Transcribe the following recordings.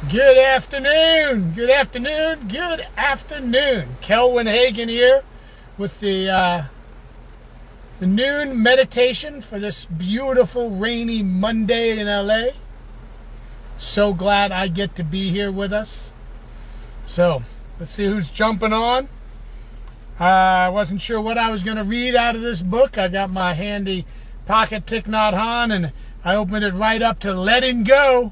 Good afternoon, good afternoon, good afternoon. Kelwin Hagen here with the noon meditation for this beautiful rainy Monday in LA. So glad I get to be here with us. So let's see who's jumping on. I wasn't sure what I was going to read out of this book. I got my handy pocket Thich Nhat Hanh and I opened it right up to letting go.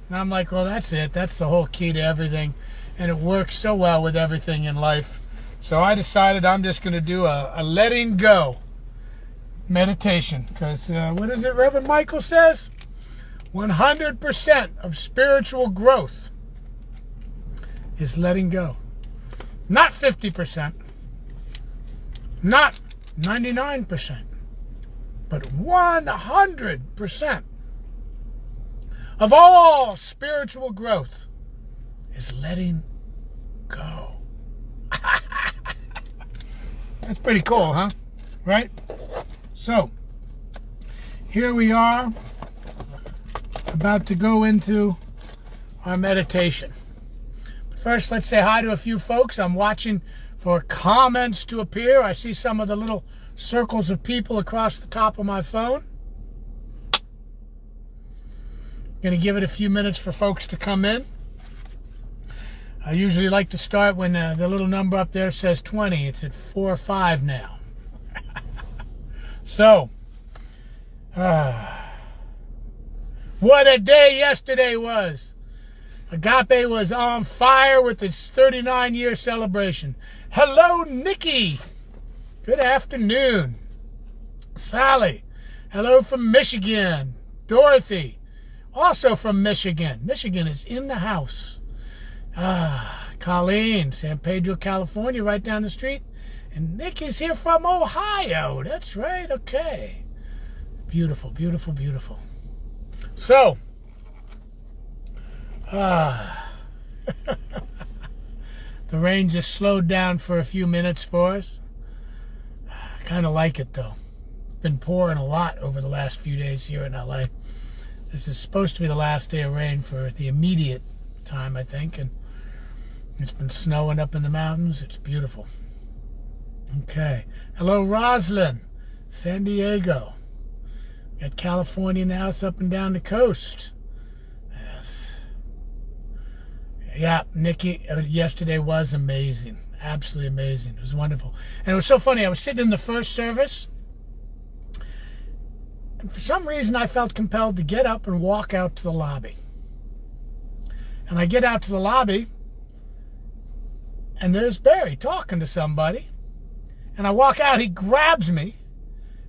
And I'm like, well, that's it. That's the whole key to everything. And it works so well with everything in life. So I decided I'm just going to do a letting go meditation. Because what is it Reverend Michael says? 100% of spiritual growth is letting go. Not 50%. Not 99%. But 100% of all spiritual growth is letting go. That's pretty cool, huh? Right? So, here we are, about to go into our meditation. But first, let's say hi to a few folks. I'm watching for comments to appear. I see some of the little circles of people across the top of my phone. Going to give it a few minutes for folks to come in. I usually like to start when the little number up there says 20. It's at 4 or 5 now. So, what a day yesterday was. Agape was on fire with its 39-year celebration. Hello, Nikki. Good afternoon. Sally. Hello from Michigan. Dorothy. Also from Michigan. Michigan is in the house. Colleen, San Pedro, California, right down the street. And Nick is here from Ohio. That's right. Okay. Beautiful, beautiful, beautiful. So, the rain just slowed down for a few minutes for us. I kind of like it, though. It's been pouring a lot over the last few days here in LA. This is supposed to be the last day of rain for the immediate time, I think, and it's been snowing up in the mountains. It's beautiful. Okay. Hello, Roslyn, San Diego. Got California now. It's up and down the coast. Yes. Yeah, Nikki, yesterday was amazing. Absolutely amazing. It was wonderful. And it was so funny. I was sitting in the first service, and for some reason, I felt compelled to get up and walk out to the lobby. And I get out to the lobby, and there's Barry talking to somebody. And I walk out, he grabs me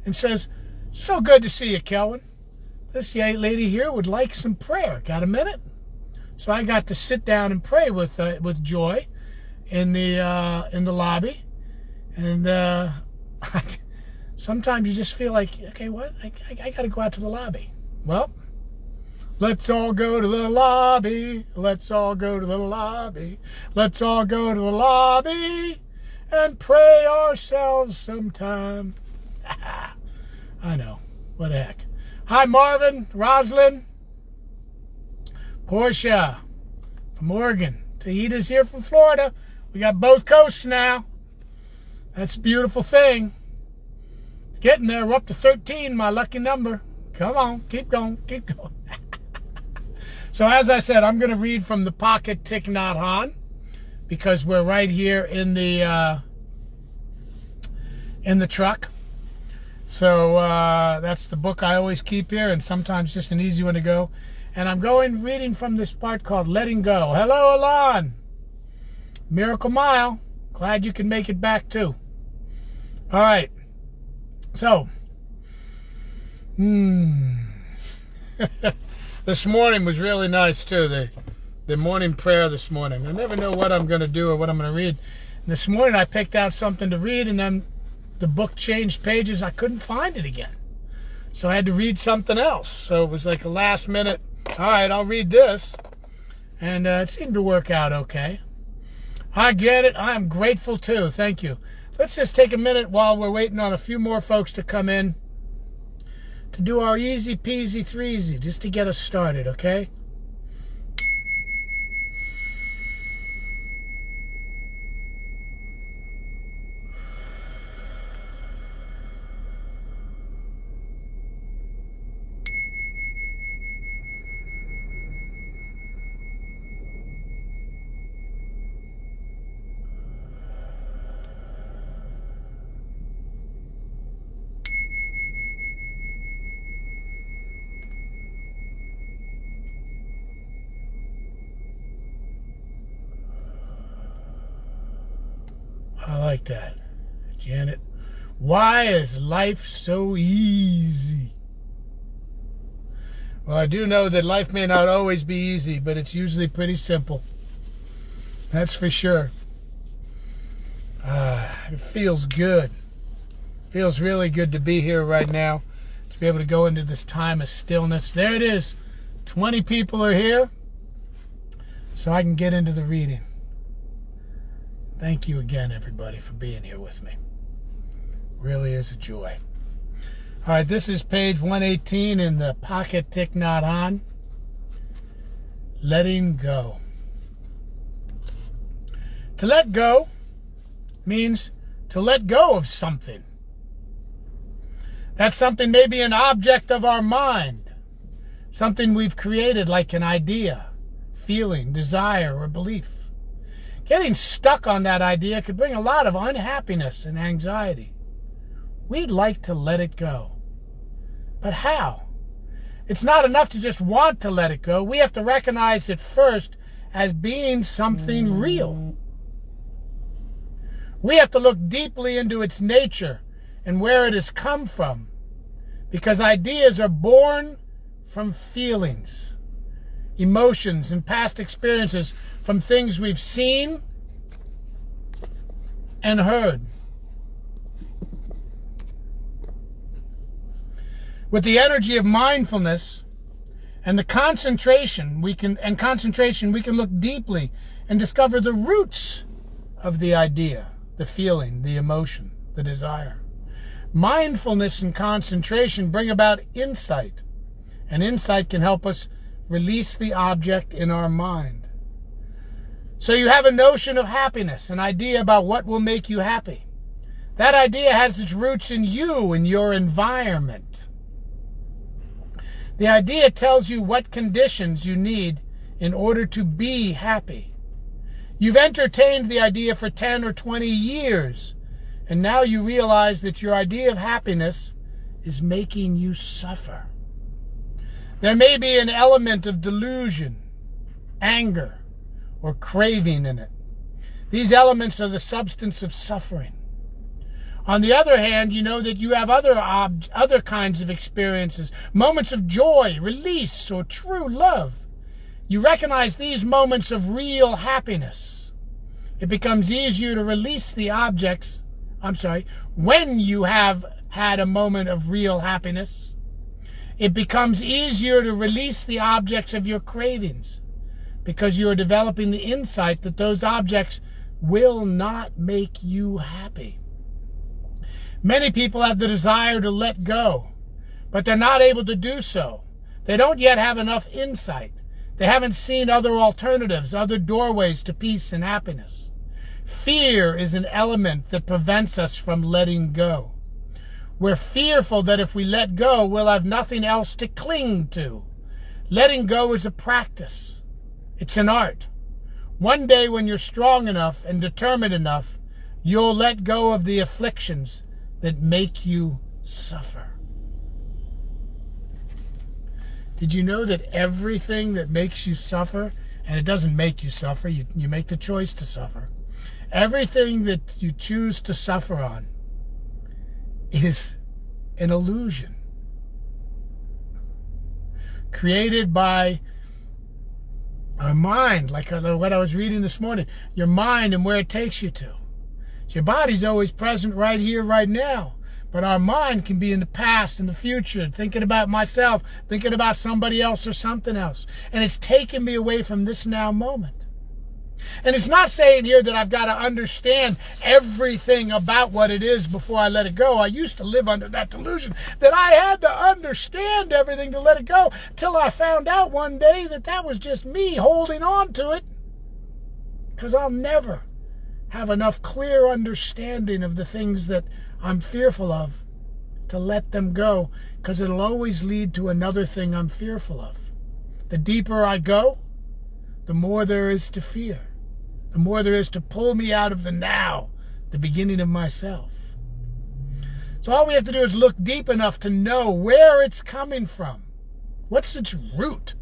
and says, "So good to see you, Kelwin. This lady here would like some prayer. Got a minute?" So I got to sit down and pray with Joy in the lobby. And sometimes you just feel like, okay, what? I got to go out to the lobby. Well, let's all go to the lobby. Let's all go to the lobby. Let's all go to the lobby and pray ourselves sometime. I know. What the heck. Hi, Marvin, Roslyn, Portia from Oregon. Tahita's here from Florida. We got both coasts now. That's a beautiful thing. Getting there. We're up to 13, my lucky number. Come on, keep going, keep going. So as I said, I'm going to read from the pocket Thich Nhat Hanh because we're right here in the truck. So that's the book I always keep here, and sometimes just an easy one to go. And I'm reading from this part called Letting Go. Hello, Alon. Miracle Mile. Glad you can make it back too. All right. So, this morning was really nice too. The morning prayer this morning. I never know what I'm going to do or what I'm going to read. And this morning I picked out something to read, and then the book changed pages. I couldn't find it again, so I had to read something else. So it was like a last minute. All right, I'll read this, and it seemed to work out okay. I get it. I am grateful too. Thank you. Let's just take a minute while we're waiting on a few more folks to come in to do our easy peasy threesy, just to get us started, okay? I like that, Janet. Why is life so easy? Well, I do know that life may not always be easy, but it's usually pretty simple. That's for sure. It feels good. Feels really good to be here right now, to be able to go into this time of stillness. There it is. 20 people are here, so I can get into the reading. Thank you again, everybody, for being here with me. Really is a joy. All right, this is page 118 in the Pocket Thich Nhat Hanh. Letting go. To let go means to let go of something. That something may be an object of our mind, something we've created like an idea, feeling, desire, or belief. Getting stuck on that idea could bring a lot of unhappiness and anxiety. We'd like to let it go. But how? It's not enough to just want to let it go. We have to recognize it first as being something real. We have to look deeply into its nature and where it has come from, because ideas are born from feelings, emotions, and past experiences, from things we've seen and heard. With the energy of mindfulness and the concentration, we can look deeply and discover the roots of the idea, the feeling, the emotion, the desire. Mindfulness and concentration bring about insight, and insight can help us release the object in our mind. So you have a notion of happiness, an idea about what will make you happy. That idea has its roots in you and your environment. The idea tells you what conditions you need in order to be happy. You've entertained the idea for 10 or 20 years, and now you realize that your idea of happiness is making you suffer. There may be an element of delusion, anger, or craving in it. These elements are the substance of suffering. On the other hand, you know that you have other kinds of experiences, moments of joy, release, or true love. You recognize these moments of real happiness. It becomes easier to release the objects. When you have had a moment of real happiness, it becomes easier to release the objects of your cravings, because you are developing the insight that those objects will not make you happy. Many people have the desire to let go, but they're not able to do so. They don't yet have enough insight. They haven't seen other alternatives, other doorways to peace and happiness. Fear is an element that prevents us from letting go. We're fearful that if we let go, we'll have nothing else to cling to. Letting go is a practice. It's an art. One day when you're strong enough and determined enough, you'll let go of the afflictions that make you suffer. Did you know that everything that makes you suffer, and it doesn't make you suffer, you make the choice to suffer, everything that you choose to suffer on is an illusion created by our mind, like what I was reading this morning, your mind and where it takes you to. Your body's always present right here, right now. But our mind can be in the past, in the future, thinking about myself, thinking about somebody else or something else. And it's taken me away from this now moment. And it's not saying here that I've got to understand everything about what it is before I let it go. I used to live under that delusion that I had to understand everything to let it go, till I found out one day that that was just me holding on to it, because I'll never have enough clear understanding of the things that I'm fearful of to let them go, because it'll always lead to another thing I'm fearful of. The deeper I go, the more there is to fear, the more there is to pull me out of the now, the beginning of myself. So all we have to do is look deep enough to know where it's coming from. What's its root?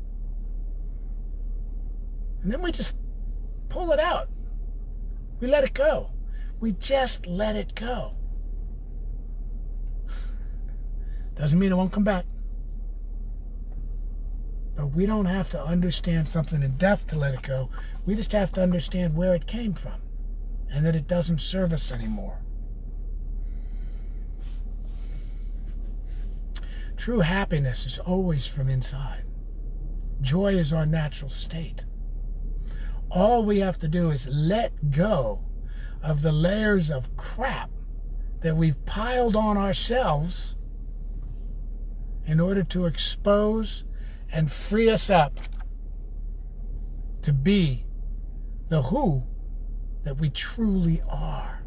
And then we just pull it out. We let it go. We just let it go. Doesn't mean it won't come back. But we don't have to understand something in depth to let it go. We just have to understand where it came from and that it doesn't serve us anymore. True happiness is always from inside. Joy is our natural state. All we have to do is let go of the layers of crap that we've piled on ourselves in order to expose and free us up to be the who that we truly are.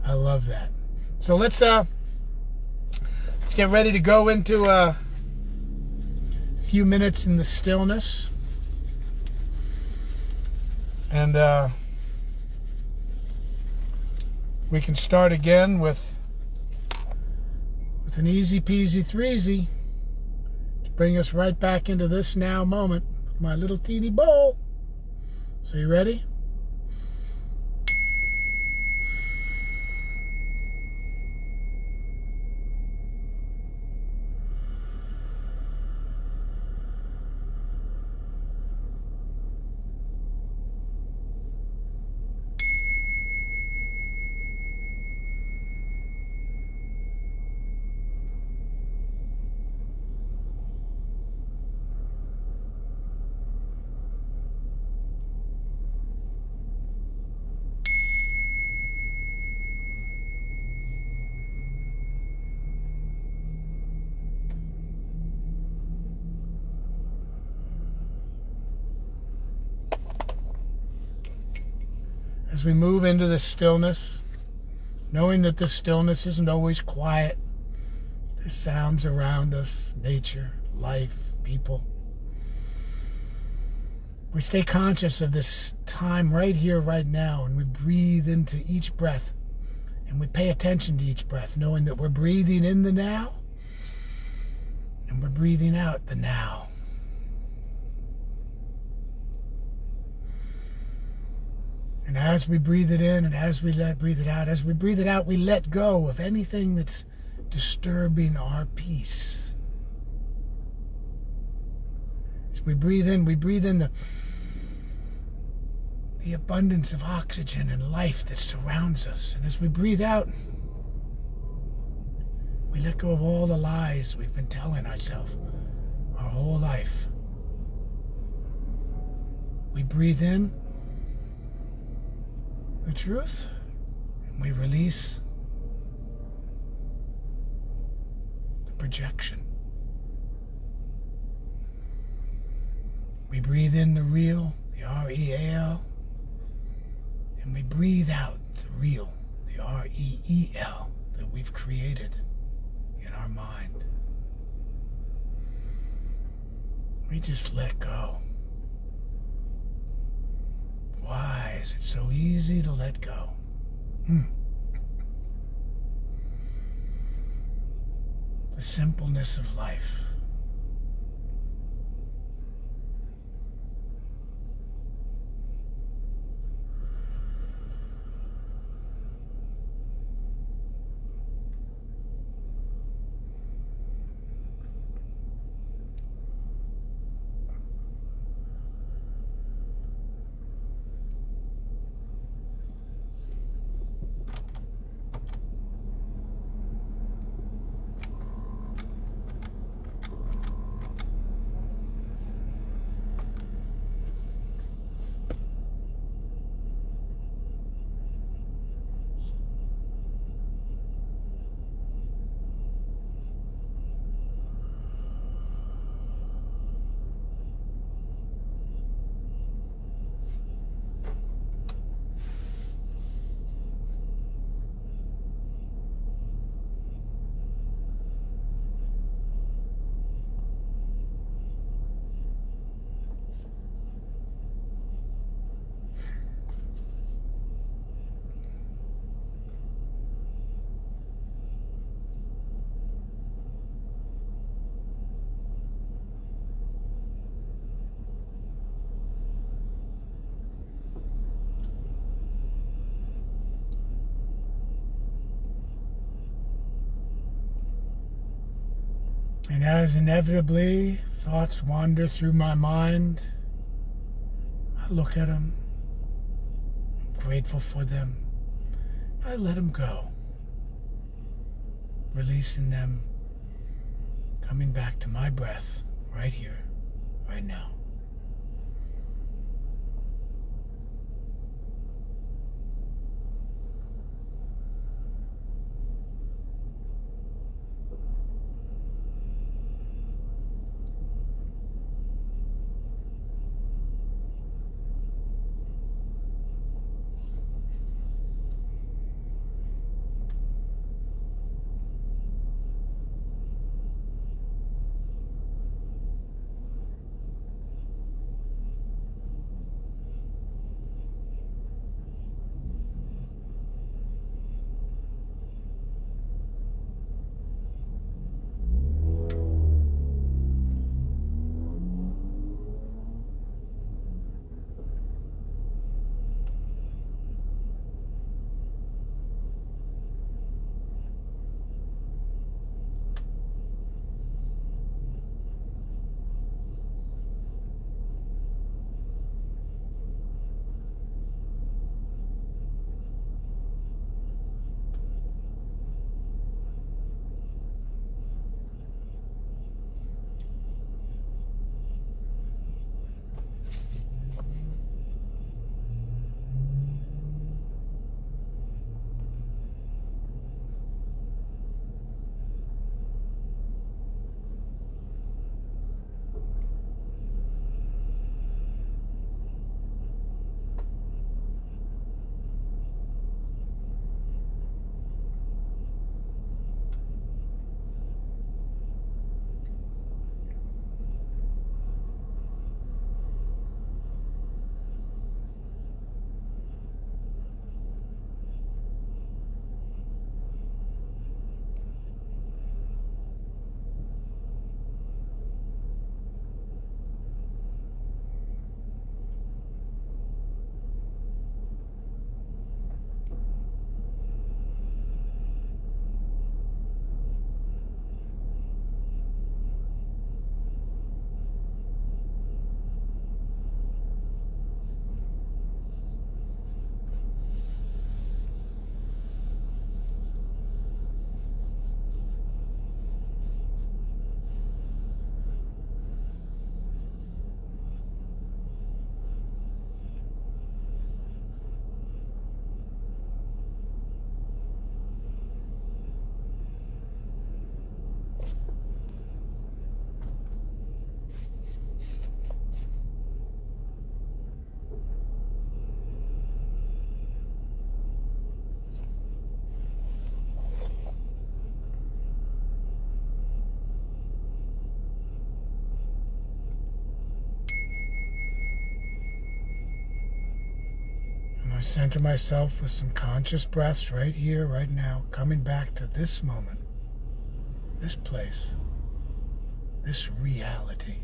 I love that. So let's get ready to go into a few minutes in the stillness, and we can start again with an easy peasy threesy to bring us right back into this now moment with my little teeny bowl. So you ready? As we move into this stillness, knowing that this stillness isn't always quiet, there's sounds around us, nature, life, people. We stay conscious of this time right here, right now, and we breathe into each breath, and we pay attention to each breath, knowing that we're breathing in the now, and we're breathing out the now. And as we breathe it in and as we breathe it out, as we breathe it out, we let go of anything that's disturbing our peace. As we breathe in the abundance of oxygen and life that surrounds us. And as we breathe out, we let go of all the lies we've been telling ourselves our whole life. We breathe in the truth, and we release the projection. We breathe in the real, the R-E-A-L, and we breathe out the real, the R-E-E-L, that we've created in our mind. We just let go. Why is it so easy to let go? The simpleness of life. And as inevitably thoughts wander through my mind, I look at them, I'm grateful for them, I let them go, releasing them, coming back to my breath right here, right now. I center myself with some conscious breaths right here, right now, coming back to this moment, this place, this reality.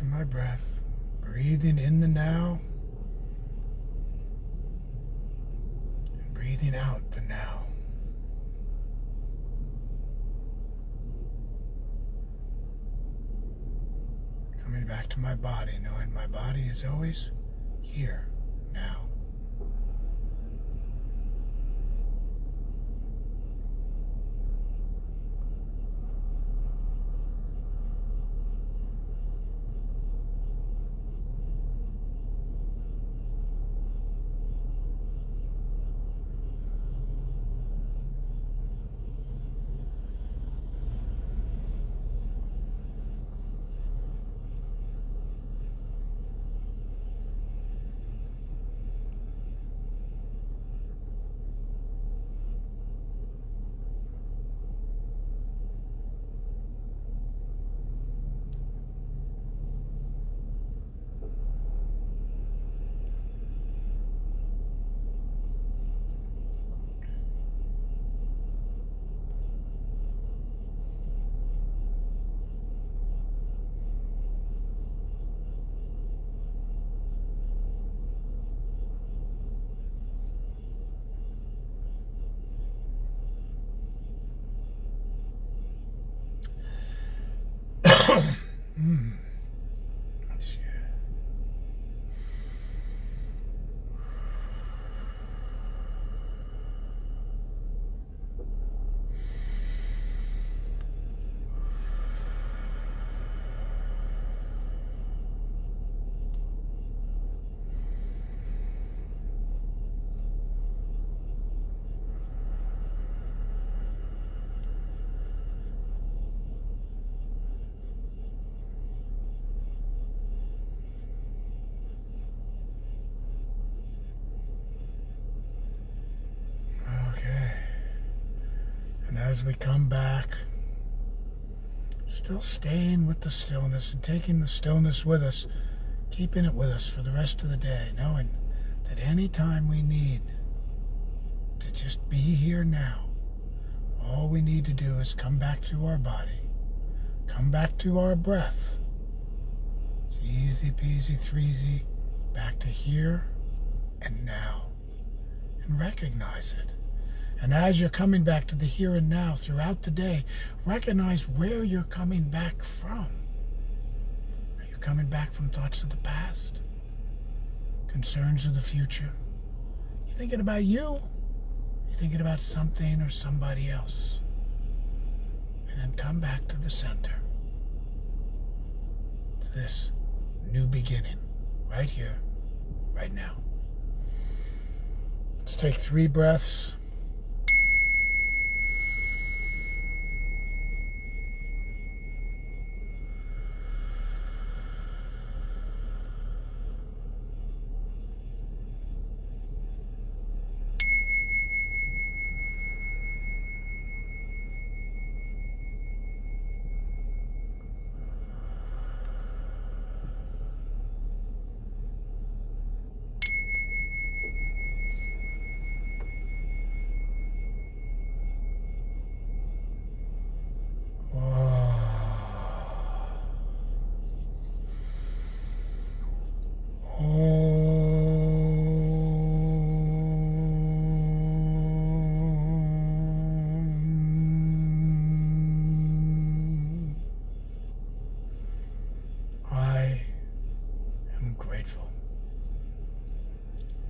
to my breath, breathing in the now, and breathing out the now. Coming back to my body, knowing my body is always here, now. As we come back, still staying with the stillness and taking the stillness with us, keeping it with us for the rest of the day, knowing that any time we need to just be here now, all we need to do is come back to our body, come back to our breath. It's easy peasy, threesy, back to here and now, and recognize it. And as you're coming back to the here and now throughout the day, recognize where you're coming back from. Are you coming back from thoughts of the past? Concerns of the future? You thinking about you? You're thinking about something or somebody else? And then come back to the center. To this new beginning, right here, right now. Let's take 3 breaths.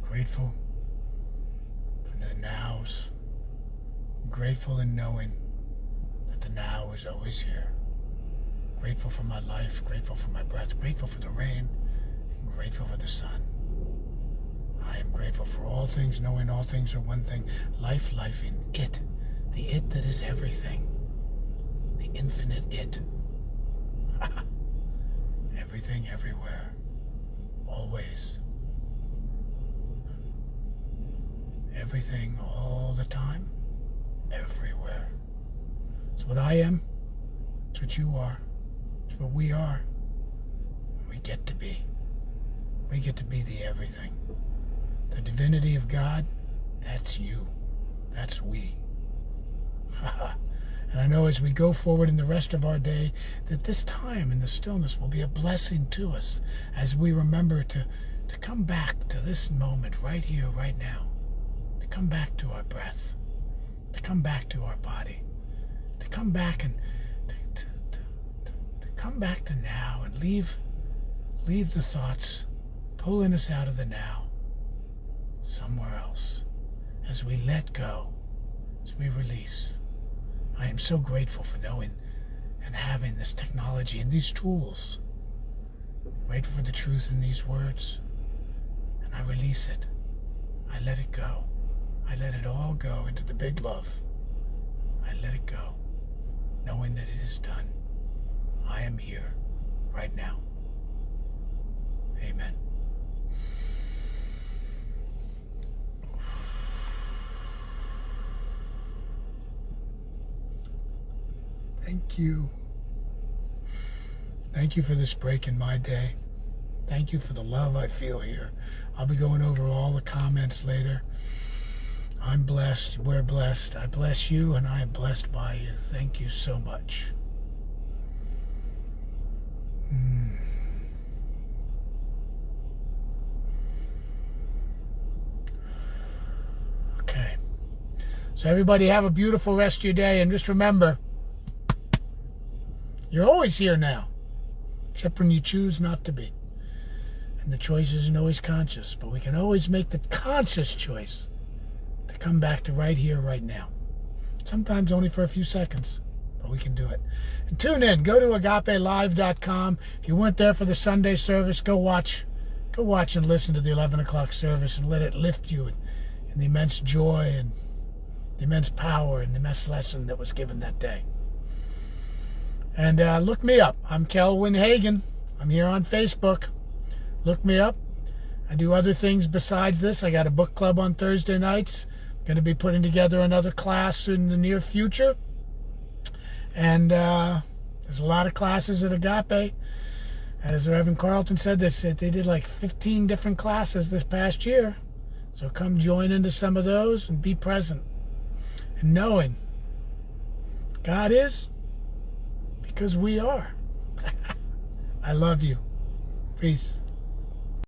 Grateful for the nows. Grateful in knowing that the now is always here. Grateful for my life, grateful for my breath, grateful for the rain, and grateful for the sun. I am grateful for all things, knowing all things are one thing. Life, lifing, it. The it that is everything. The infinite it. Everything, everywhere. Always. Everything, all the time. Everywhere. It's what I am. It's what you are. It's what we are. We get to be. We get to be the everything. The divinity of God, that's you. That's we. And I know as we go forward in the rest of our day, that this time in the stillness will be a blessing to us as we remember to come back to this moment right here, right now, to come back to our breath, to come back to our body, to come back and to come back to now and leave the thoughts pulling us out of the now somewhere else as we let go, as we release. I am so grateful for knowing and having this technology and these tools. Grateful for the truth in these words. And I release it. I let it go. I let it all go into the big love. I let it go, knowing that it is done. I am here right now. Amen. Thank you. Thank you for this break in my day. Thank you for the love I feel here. I'll be going over all the comments later. I'm blessed. We're blessed. I bless you, and I am blessed by you. Thank you so much. Okay. So everybody have a beautiful rest of your day, and just remember, you're always here now, except when you choose not to be. And the choice isn't always conscious, but we can always make the conscious choice to come back to right here, right now. Sometimes only for a few seconds, but we can do it. And tune in. Go to agapelive.com. If you weren't there for the Sunday service, go watch and listen to the 11 o'clock service and let it lift you in the immense joy and the immense power and the immense lesson that was given that day. And look me up. I'm Kelwin Hagen. I'm here on Facebook. Look me up. I do other things besides this. I got a book club on Thursday nights. Going to be putting together another class in the near future. And there's a lot of classes at Agape. As Reverend Carlton said, they did like 15 different classes this past year. So come join into some of those and be present. And knowing God is, because we are. I love you. Peace.